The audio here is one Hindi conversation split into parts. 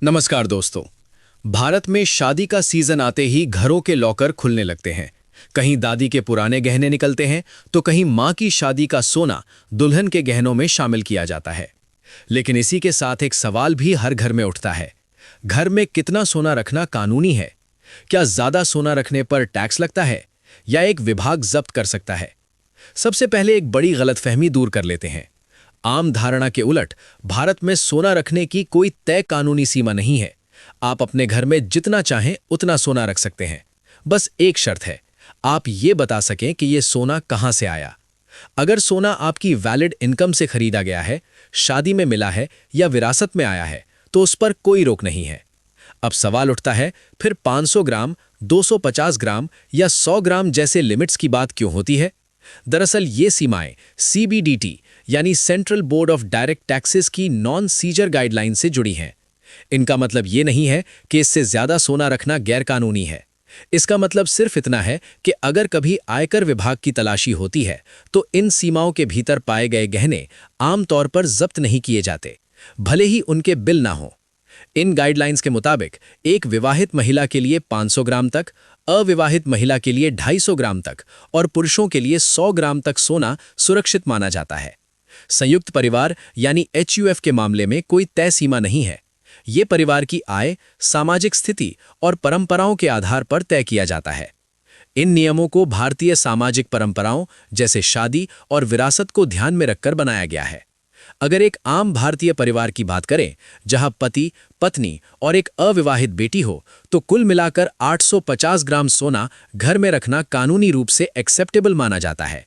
नमस्कार दोस्तों। भारत में शादी का सीजन आते ही घरों के लॉकर खुलने लगते हैं। कहीं दादी के पुराने गहने निकलते हैं तो कहीं मां की शादी का सोना दुल्हन के गहनों में शामिल किया जाता है। लेकिन इसी के साथ एक सवाल भी हर घर में उठता है। घर में कितना सोना रखना कानूनी है? क्या ज्यादा सोना रखने पर टैक्स लगता है या एक विभाग जब्त कर सकता है? सबसे पहले एक बड़ी गलतफहमी दूर कर लेते हैं। आम धारणा के उलट भारत में सोना रखने की कोई तय कानूनी सीमा नहीं है। आप अपने घर में जितना चाहें उतना सोना रख सकते हैं। बस एक शर्त है, आप ये बता सकें कि ये सोना कहां से आया। अगर सोना आपकी वैलिड इनकम से खरीदा गया है, शादी में मिला है या विरासत में आया है तो उस पर कोई रोक नहीं है। अब सवाल उठता है, फिर 500 ग्राम, 250 ग्राम या 100 ग्राम जैसे लिमिट्स की बात क्यों होती है? दरअसल ये सीमाएं सीबीडीटी यानी central board of direct taxes की नॉन सीजर गाइडलाइन से जुड़ी हैं। इनका मतलब ये नहीं है कि इससे ज्यादा सोना रखना गैरकानूनी है। इसका मतलब सिर्फ इतना है कि अगर कभी आयकर विभाग की तलाशी होती है तो इन सीमाओं के भीतर पाए गए गहने आमतौर पर जब्त नहीं किए जाते, भले ही उनके बिल ना हो। इन गाइडलाइंस के मुताबिक एक विवाहित महिला के लिए 500 ग्राम तक, अविवाहित महिला के लिए 250 ग्राम तक और पुरुषों के लिए 100 ग्राम तक सोना सुरक्षित माना जाता है। संयुक्त परिवार यानी एचयूएफ के मामले में कोई तय सीमा नहीं है। ये परिवार की आय, सामाजिक स्थिति और परंपराओं के आधार पर तय किया जाता है। इन नियमों को भारतीय सामाजिक परंपराओं जैसे शादी और विरासत को ध्यान में रखकर बनाया गया है। अगर एक आम भारतीय परिवार की बात करें, जहां पति, पत्नी और एक अविवाहित बेटी हो, तो कुल मिलाकर 850 ग्राम सोना घर में रखना कानूनी रूप से एक्सेप्टेबल माना जाता है।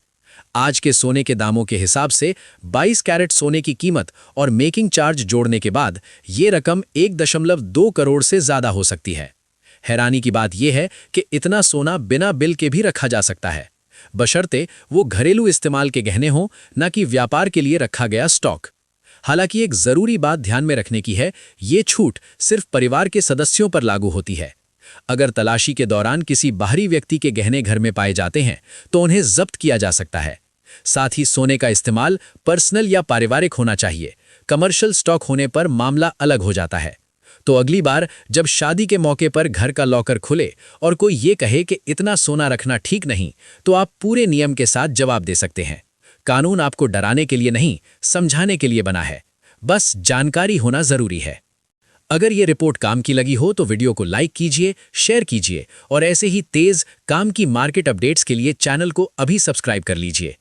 आज के सोने के दामों के हिसाब से 22 कैरेट सोने की कीमत और मेकिंग चार्ज जोड़ने के बाद ये रकम 1.2 करोड़ से ज्यादा हो सकती है। हैरानी की बात यह है कि इतना सोना बिना बिल के भी रखा जा सकता है, बशर्ते वो घरेलू इस्तेमाल के गहने हों, न कि व्यापार के लिए रखा गया स्टॉक। हालांकि एक जरूरी बात ध्यान में रखने की है, ये छूट सिर्फ परिवार के सदस्यों पर लागू होती है। अगर तलाशी के दौरान किसी बाहरी व्यक्ति के गहने घर में पाए जाते हैं तो उन्हें जब्त किया जा सकता है। साथ ही सोने का इस्तेमाल पर्सनल या पारिवारिक होना चाहिए। कमर्शियल स्टॉक होने पर मामला अलग हो जाता है। तो अगली बार जब शादी के मौके पर घर का लॉकर खुले और कोई ये कहे कि इतना सोना रखना ठीक नहीं, तो आप पूरे नियम के साथ जवाब दे सकते हैं। कानून आपको डराने के लिए नहीं, समझाने के लिए बना है। बस जानकारी होना जरूरी है। अगर ये रिपोर्ट काम की लगी हो तो वीडियो को लाइक कीजिए, शेयर कीजिए और ऐसे ही तेज काम की मार्केट अपडेट्स के लिए चैनल को अभी सब्सक्राइब कर लीजिए।